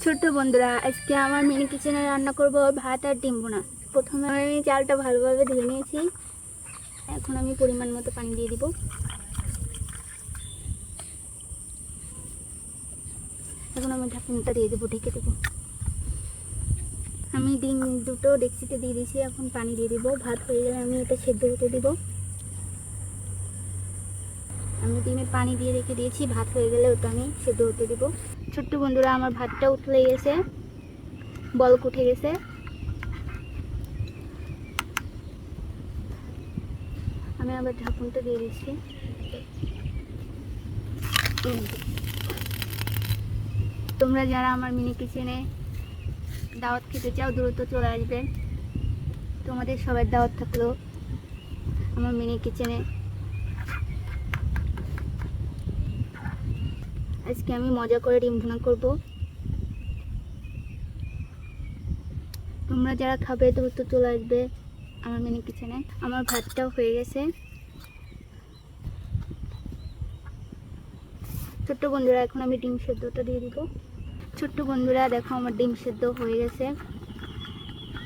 ছোট্ট বন্ধুরা, আজকে আমার মিনি কিচেনে রান্না করব ভাত আর ডিম ভুনা। প্রথমে আমি চালটা ভালোভাবে ধুয়ে নিয়েছি। এখন আমি পরিমাণ মতো পানি দিয়ে দিব। এখন আমি ঢাকনাটা দিয়ে দেবো, ঢেকে দেবো। আমি ডিম দুটো ডেকচিতে দিয়ে দিয়েছি। এখন পানি দিয়ে দিব। ভাত হয়ে গেলে আমি এটা সেদ্ধ হতে দিব। আমি ডিমে পানি দিয়ে রেখে দিয়েছি। ভাত হয়ে গেলে ওটা আমি সেদ্ধ হতে দিব। ছোট্ট বন্ধুরা, আমার ভাতটা উঠলে গেছে, বলক উঠে গেছে। আমি আবার ঢাকনটা দিয়ে দিচ্ছি। তোমরা যারা আমার মিনি কিচেনে দাওয়াত খেতে চাও, দ্রুত চলে আসবে। তোমাদের সবার দাওয়াত থাকলো আমার মিনি কিচেনে। আজকে আমি মজা করে ডিম ভুনা করব। তোমরা যারা খাবে দ্রুত চলে আসবে আমার মিনি কিচেনে। আমার ভাতটাও হয়ে গেছে। ছোট্ট বন্ধুরা, এখন আমি ডিম সেদ্ধটা দিয়ে দিব। ছোট্ট বন্ধুরা, দেখো আমার ডিম সেদ্ধ হয়ে গেছে।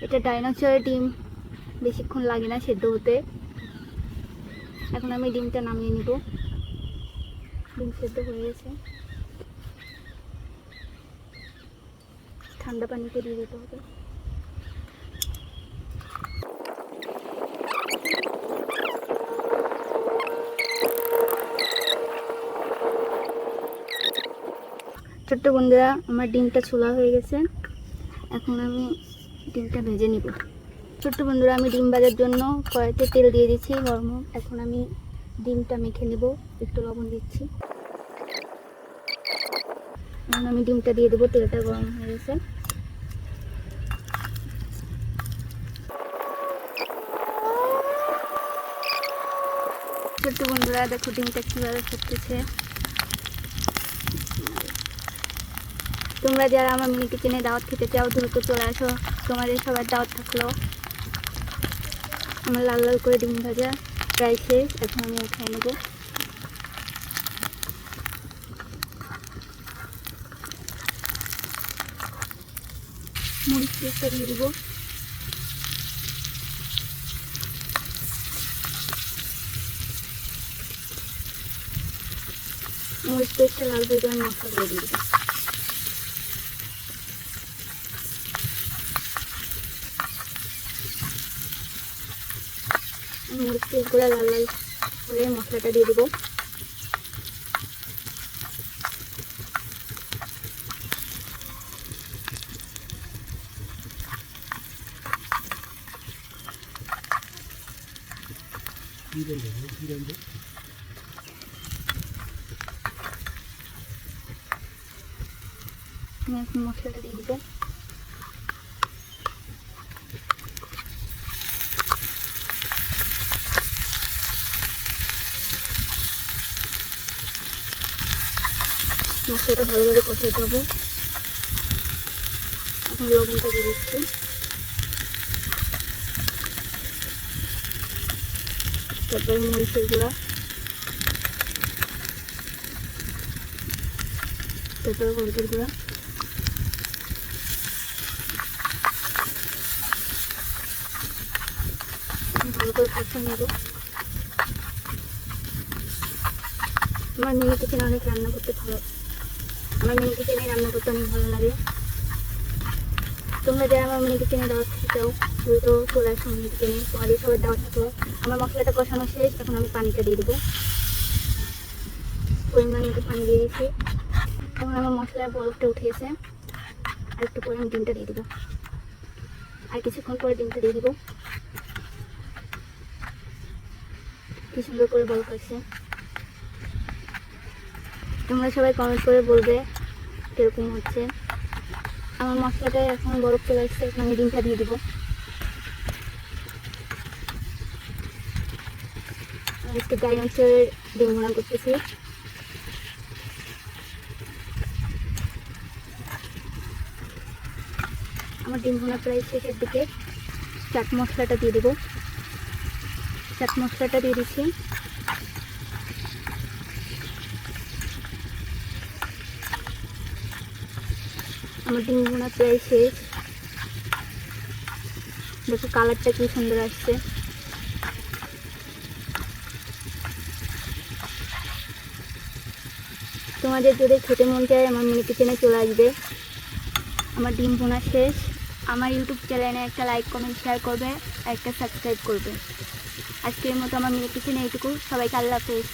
এটা ডাইনোসরের ডিম, বেশিক্ষণ লাগে না সেদ্ধ হতে। এখন আমি ডিমটা নামিয়ে নিব। ডিম সেদ্ধ হয়ে গেছে। ঠান্ডা পানিতে দিয়ে দিতে হবে। ছোট্ট বন্ধুরা, আমার ডিমটা ছোলা হয়ে গেছে। এখন আমি ডিমটা ভেজে নিব। ছোট্ট বন্ধুরা, আমি ডিম ভাজার জন্য কড়াইতে তেল দিয়ে দিচ্ছি গরম। এখন আমি ডিমটা মেখে নেব। একটু লবণ দিচ্ছি। এখন আমি ডিমটা দিয়ে দেবো। তেলটা গরম হয়ে গেছে। ছোট্ট বন্ধুরা, দেখো ডিমটা কীভাবে ফুটতেছে। তোমরা যারা আমার মিনি কিচেনে দাওয়াত খেতে চাও, দ্রুত চলে আসো। তোমাদের সবার দাওয়াত থাকলো। আমার লাল লাল করে ডিম ভাজা প্রায় শেষ। এখন আমি উঠাই নেব। মরিচ পেস্টটা দিয়ে দেবো। মরিচ পেস্টটা লাল হয়ে গেলে মশলা দিয়ে দেবো। মরিচ পেস্টগুলো লাল লাল করে মশলাটা দিয়ে দেবো। আমি এখন মশলাটা দিয়ে দেবো। মশলাটা ভালোভাবে কষিয়ে দেবো। এখন লবণটা দিয়ে দিচ্ছি। তারপরে মরিচের গুঁড়া, তারপরে হলুদের গুঁড়া, ভালো করে কষিয়ে নেব। আমার মিনি কিচেনে অনেক রান্না করতে ভালো, আমার মিনি কিচেনে রান্না করতে অনেক ভালো লাগে। তোমরা যারা আমার মিনি কিচেনে দাওয়াত খেতে চাও, দ্রুত চলে আসো মিনি কিচেনে। তোমাদের সবার দাওয়াত থাকলো। আমার মশলাটা কষানো শেষ। এখন আমি পানিটা দিয়ে দেবো। পরিমাণ মতো পানি দিয়ে দিচ্ছি। এখন আমার মশলার বরফটা উঠেছে। আর একটু পরে আমি ডিমটা দিয়ে দেবো। আর কিছুক্ষণ পরে ডিমটা দিয়ে দেবো। কি সুন্দর করে বরফ আসছে। তোমরা সবাই কমেন্ট করে বলবে কিরকম হচ্ছে। আমার মশলাটা এখন বরফ চলে আসছে। এখন আমি ডিমটা দিয়ে দেবো। আজকে ডাইনোসরের ডিম ভুনা করতেছি। আমার ডিম ভুনা প্রায় শেষের দিকে। চাট মশলাটা দিয়ে দেবো। চাট মশলাটা দিয়ে দিচ্ছি। আমার ডিম ভুনা প্রায় শেষ। দেখো কালারটা কি সুন্দর আসছে। তোমাদের যদি খেতে মন চায় আমার মিনি কিচেনে চলে আসবে। আমার ডিম ভুনা শেষ। আমার ইউটিউব চ্যানেলে একটা লাইক কমেন্ট শেয়ার করবে আর একটা সাবস্ক্রাইব করবে। আজকের মতো আমার মিনি কিচেনে এইটুকু। সবাইকে আল্লাহ হাফেজ।